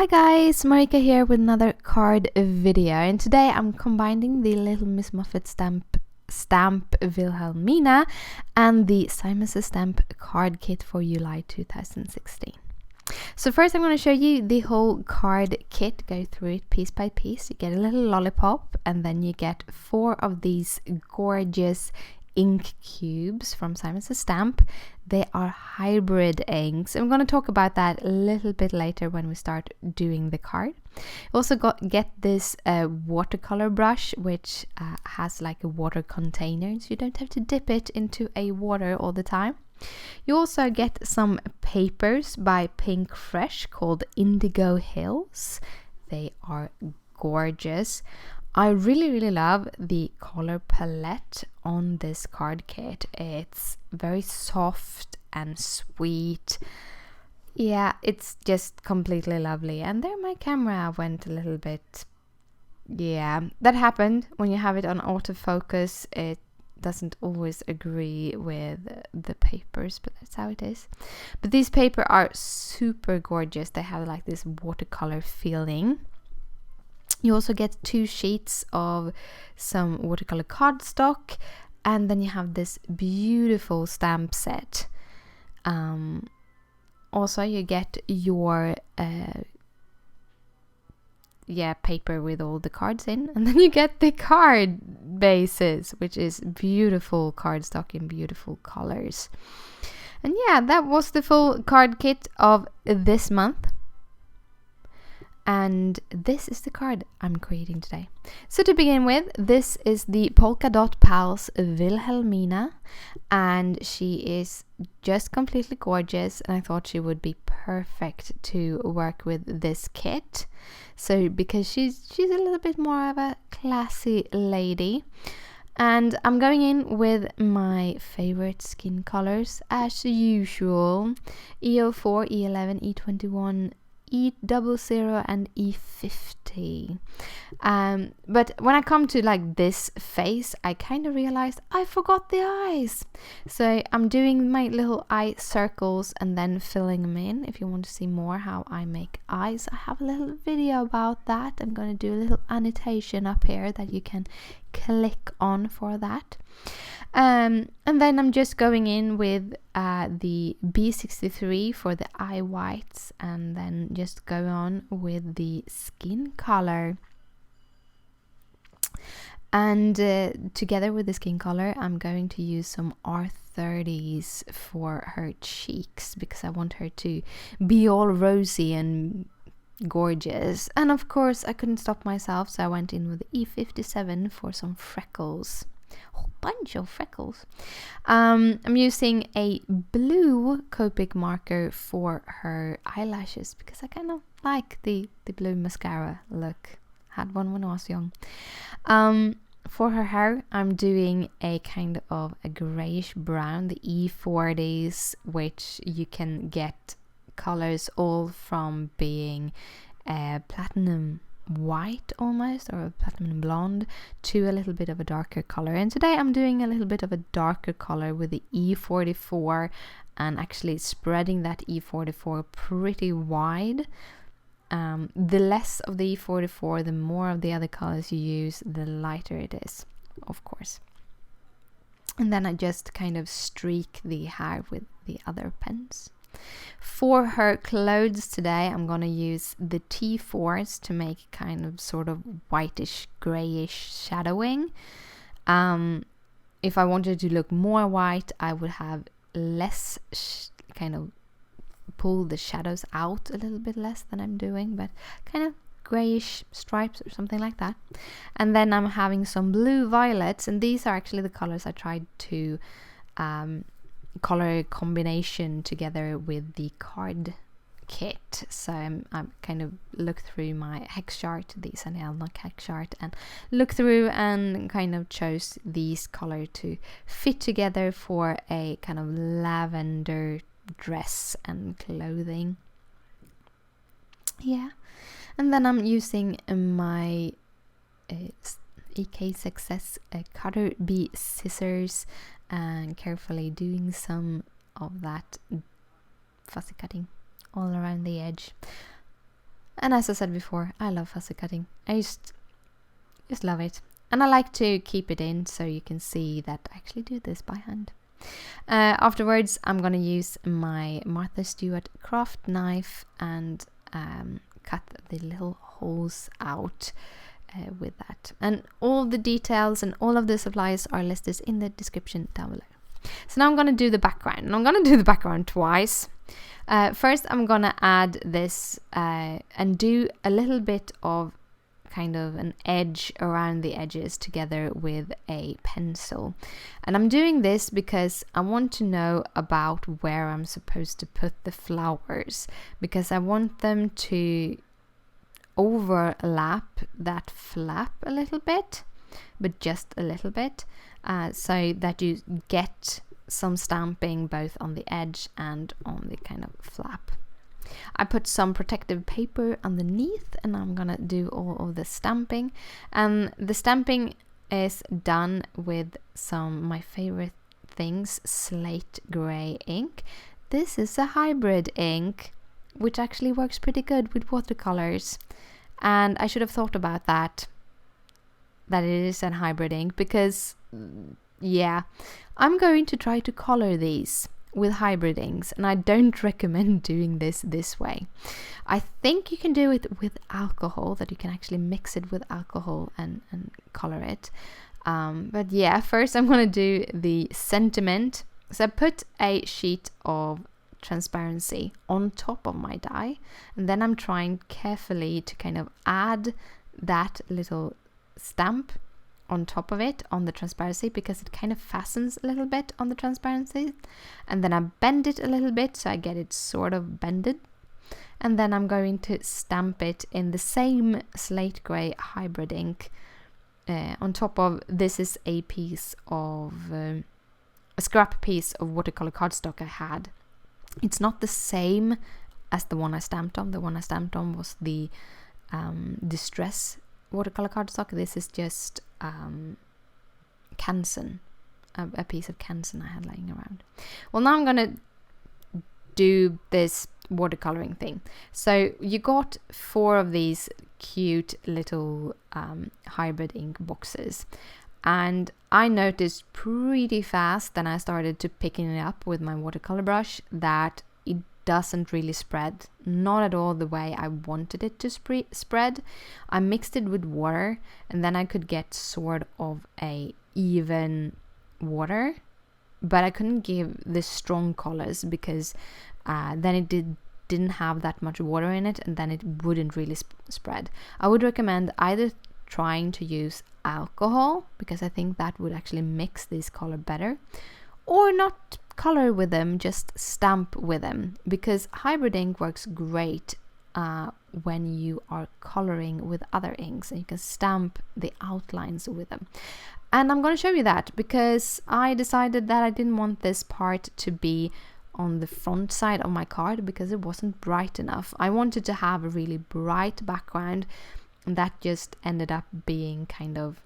Hi guys, Marika here with another card video, and today I'm combining the Little Miss Muffet stamp Wilhelmina and the Simon Says Stamp card kit for July 2016. So first I'm going to show you the whole card kit, go through it piece by piece. You get a little lollipop and then you get 4 of these gorgeous ink cubes from Simon Says Stamp. They are hybrid inks. I'm going to talk about that a little bit later when we start doing the card. You also get this watercolor brush, which has like a water container, so you don't have to dip it into a water all the time. You also get some papers by Pink Fresh called Indigo Hills. They are gorgeous. I really love the color palette on this card kit. It's very soft and sweet. Yeah, it's just completely lovely. And there my camera went a little bit. Yeah, that happened when you have it on autofocus. It doesn't always agree with the papers, but that's how it is. But these papers are super gorgeous. They have like this watercolor feeling. You also get 2 sheets of some watercolor cardstock, and then you have this beautiful stamp set. Also you get your paper with all the cards in, and then you get the card bases, which is beautiful cardstock in beautiful colors. And yeah, that was the full card kit of this month. And this is the card I'm creating today. So to begin with, this is the Polka Dot Pals Wilhelmina, and she is just completely gorgeous, and I thought she would be perfect to work with this kit. So because she's a little bit more of a classy lady. And I'm going in with my favorite skin colors as usual: E04, E11, E21, E00 and E50. But when I come to like this face, I kind of realized I forgot the eyes. So I'm doing my little eye circles and then filling them in. If you want to see more how I make eyes, I have a little video about that. I'm going to do a little annotation up here that you can click on for that. And then I'm just going in with the B63 for the eye whites, and then just go on with the skin color. And together with the skin color, I'm going to use some R30s for her cheeks, because I want her to be all rosy and gorgeous. And of course I couldn't stop myself, so I went in with E57 for some freckles. A whole bunch of freckles. I'm using a blue Copic marker for her eyelashes, because I kind of like the blue mascara look. Had one when I was young. For her hair, I'm doing a kind of a grayish brown, the E40s, which you can get colors all from being platinum white almost, or a platinum blonde, to a little bit of a darker color. And today I'm doing a little bit of a darker color with the E44, and actually spreading that E44 pretty wide. The less of the E44, the more of the other colors you use, the lighter it is, of course. And then I just kind of streak the hair with the other pens. For her clothes today, I'm going to use the T4s to make kind of sort of whitish grayish shadowing. If I wanted to look more white, I would have less kind of pull the shadows out a little bit less than I'm doing, but kind of grayish stripes or something like that. And then I'm having some blue violets, and these are actually the colors I tried to color combination together with the card kit. So I'm kind of look through my hex chart, these are the Almanac hex chart, and look through and kind of chose these color to fit together for a kind of lavender dress and clothing. Yeah, and then I'm using my EK Success Cutter B scissors and carefully doing some of that fussy cutting all around the edge. And as I said before, I love fussy cutting. I just love it. And I like to keep it in so you can see that I actually do this by hand. Afterwards, I'm going to use my Martha Stewart craft knife and cut the little holes out with that. And all the details and all of the supplies are listed in the description down below. So now I'm going to do the background. And I'm going to do the background twice. First, I'm going to add this and do a little bit of kind of an edge around the edges together with a pencil. And I'm doing this because I want to know about where I'm supposed to put the flowers, because I want them to overlap that flap a little bit, but just a little bit, so that you get some stamping both on the edge and on the kind of flap. I put some protective paper underneath, and I'm gonna do all of the stamping. And the stamping is done with some my favorite things, slate gray ink. This is a hybrid ink, which actually works pretty good with watercolors. And I should have thought about that it is a hybrid ink, because yeah, I'm going to try to color these with hybrid inks, and I don't recommend doing this way. I think you can do it with alcohol, that you can actually mix it with alcohol and color it. But yeah, first I'm going to do the sentiment. So I put a sheet of transparency on top of my die, and then I'm trying carefully to kind of add that little stamp on top of it on the transparency, because it kind of fastens a little bit on the transparency. And then I bend it a little bit so I get it sort of bended, and then I'm going to stamp it in the same slate gray hybrid ink on top of. This is a piece of a scrap piece of watercolor cardstock I had. It's not the same as the one I stamped on. The one I stamped on was the Distress watercolor cardstock. This is just Canson, a piece of Canson I had laying around. Well, now I'm gonna do this watercoloring thing. So you got 4 of these cute little hybrid ink boxes, and I noticed pretty fast, then I started to picking it up with my watercolor brush, that it doesn't really spread, not at all the way I wanted it to spread. I mixed it with water, and then I could get sort of a even water, but I couldn't give the strong colors, because then it didn't have that much water in it, and then it wouldn't really spread. I would recommend either trying to use alcohol, because I think that would actually mix this color better, or not color with them, just stamp with them, because hybrid ink works great when you are coloring with other inks, and you can stamp the outlines with them. And I'm going to show you that, because I decided that I didn't want this part to be on the front side of my card, because it wasn't bright enough. I wanted to have a really bright background, and that just ended up being kind of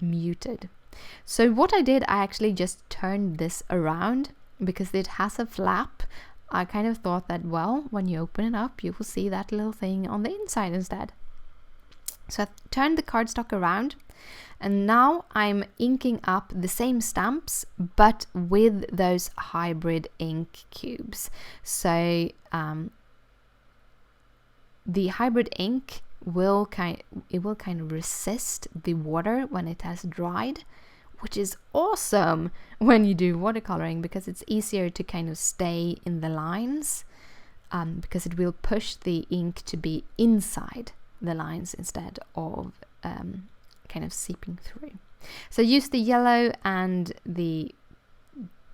muted. So what I did, I actually just turned this around, because it has a flap. I kind of thought that, well, when you open it up, you will see that little thing on the inside instead. So I turned the cardstock around, and now I'm inking up the same stamps, but with those hybrid ink cubes. So the hybrid ink will kind of resist the water when it has dried, which is awesome when you do watercoloring, because it's easier to kind of stay in the lines, because it will push the ink to be inside the lines instead of kind of seeping through. So use the yellow and the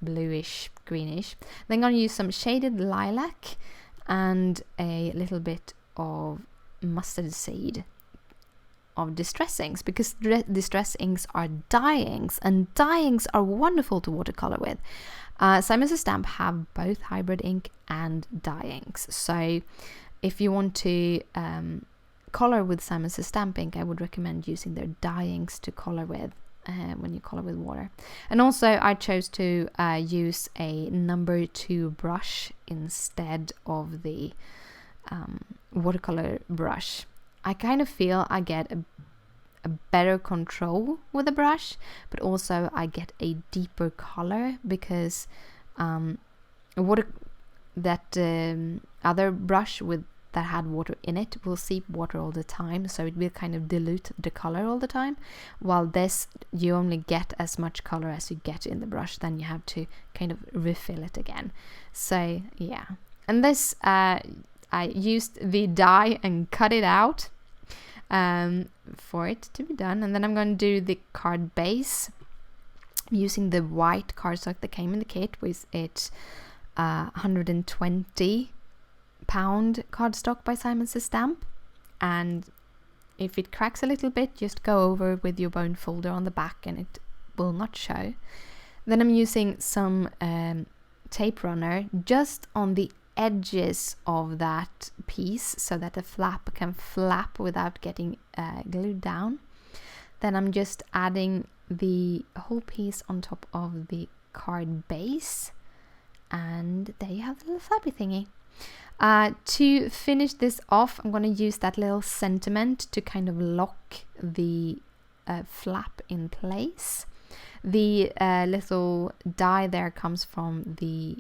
bluish greenish. Then I'm going to use some shaded lilac and a little bit of mustard seed of distress inks, because distress inks are dye inks, and dye inks are wonderful to watercolor with. Simon Says Stamp have both hybrid ink and dye inks, so if you want to color with Simon Says Stamp ink, I would recommend using their dye inks to color with when you color with water. And also I chose to use a number 2 brush instead of the watercolor brush. I kind of feel I get a better control with the brush, but also I get a deeper color because other brush that had water in it will seep water all the time, so it will kind of dilute the color all the time, while this, you only get as much color as you get in the brush, then you have to kind of refill it again. So yeah, and this I used the die and cut it out for it to be done, and then I'm going to do the card base using the white cardstock that came in the kit, with it 120 pound cardstock by Simon Says Stamp. And if it cracks a little bit, just go over with your bone folder on the back and it will not show. Then I'm using some tape runner just on the edges of that piece so that the flap can flap without getting glued down. Then I'm just adding the whole piece on top of the card base, and there you have the little flappy thingy. To finish this off, I'm going to use that little sentiment to kind of lock the flap in place. The little die there comes from the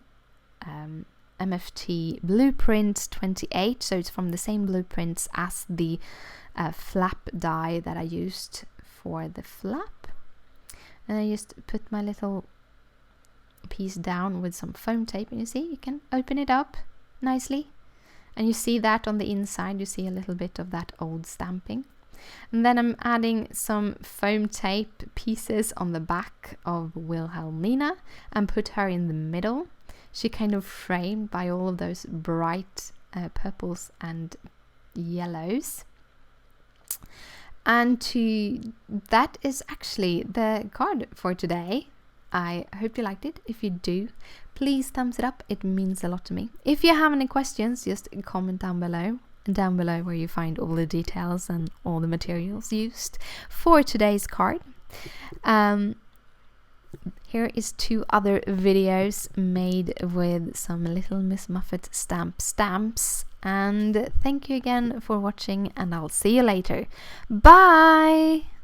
MFT Blueprints 28, so it's from the same blueprints as the flap die that I used for the flap. And I just put my little piece down with some foam tape, and you see, you can open it up nicely, and you see that on the inside you see a little bit of that old stamping. And then I'm adding some foam tape pieces on the back of Wilhelmina and put her in the middle. She kind of framed by all of those bright purples and yellows. And that is actually the card for today. I hope you liked it. If you do, please thumbs it up. It means a lot to me. If you have any questions, just comment down below where you find all the details and all the materials used for today's card. Here is 2 other videos made with some Little Miss Muffet stamps. And thank you again for watching, and I'll see you later. Bye!